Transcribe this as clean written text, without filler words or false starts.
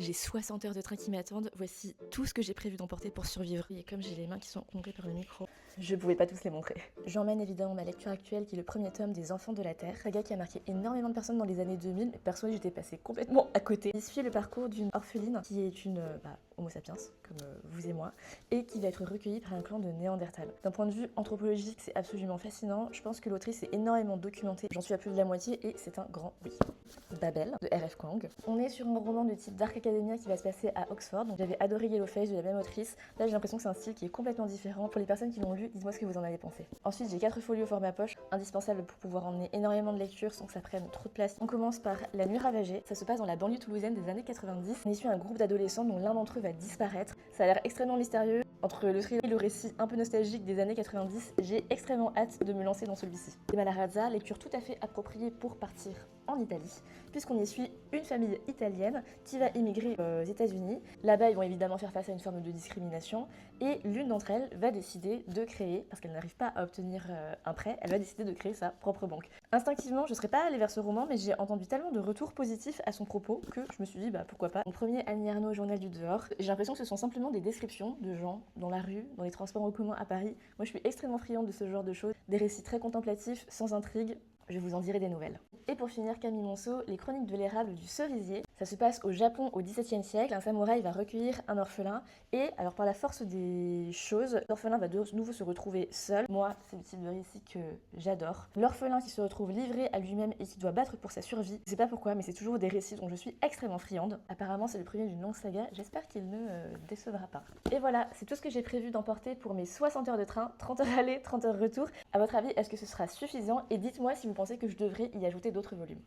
J'ai 60 heures de train qui m'attendent, voici tout ce que j'ai prévu d'emporter pour survivre. Et comme j'ai les mains qui sont encombrées par le micro, je pouvais pas tous les montrer. J'emmène évidemment ma lecture actuelle qui est le premier tome des Enfants de la Terre, saga qui a marqué énormément de personnes dans les années 2000, mais perso j'étais passée complètement à côté. Il suit le parcours d'une orpheline qui est une homo sapiens, comme vous et moi, et qui va être recueillie par un clan de Néandertal. D'un point de vue anthropologique, c'est absolument fascinant. Je pense que l'autrice est énormément documentée, j'en suis à plus de la moitié et c'est un grand oui. Babel de R.F. Kuang. On est sur un roman de type Dark Academia qui va se passer à Oxford. Donc j'avais adoré Yellowface de la même autrice. Là j'ai l'impression que c'est un style qui est complètement différent. Pour les personnes qui l'ont lu, dites-moi ce que vous en avez pensé. Ensuite j'ai 4 folios au format poche, indispensable pour pouvoir emmener énormément de lectures sans que ça prenne trop de place. On commence par La Nuit ravagée. Ça se passe dans la banlieue toulousaine des années 90. On y suit un groupe d'adolescents dont l'un d'entre eux va disparaître. Ça a l'air extrêmement mystérieux. Entre le thriller et le récit un peu nostalgique des années 90, j'ai extrêmement hâte de me lancer dans celui-ci. Malarazza, lecture tout à fait appropriée pour partir en Italie, puisqu'on y suit une famille italienne qui va immigrer aux États-Unis. Là-bas, ils vont évidemment faire face à une forme de discrimination, et l'une d'entre elles va décider de créer, parce qu'elle n'arrive pas à obtenir un prêt, elle va décider de créer sa propre banque. Instinctivement, je ne serais pas allée vers ce roman, mais j'ai entendu tellement de retours positifs à son propos que je me suis dit, pourquoi pas. Mon premier Annie Ernaux, Journal du dehors, j'ai l'impression que ce sont simplement des descriptions de gens dans la rue, dans les transports en commun à Paris. Moi, je suis extrêmement friande de ce genre de choses, des récits très contemplatifs, sans intrigue. Je vous en dirai des nouvelles. Et pour finir, Camille Monceau, Les Chroniques de l'érable du cerisier. Ça se passe au Japon au XVIIe siècle. Un samouraï va recueillir un orphelin et alors par la force des choses, l'orphelin va de nouveau se retrouver seul. Moi, c'est le type de récit que j'adore. L'orphelin qui se retrouve livré à lui-même et qui doit battre pour sa survie. Je sais pas pourquoi, mais c'est toujours des récits dont je suis extrêmement friande. Apparemment, c'est le premier d'une longue saga. J'espère qu'il ne décevra pas. Et voilà, c'est tout ce que j'ai prévu d'emporter pour mes 60 heures de train, 30 heures aller, 30 heures retour. À votre avis, est-ce que ce sera suffisant? Et dites-moi si vous pensez que je devrais y ajouter d'autres volumes.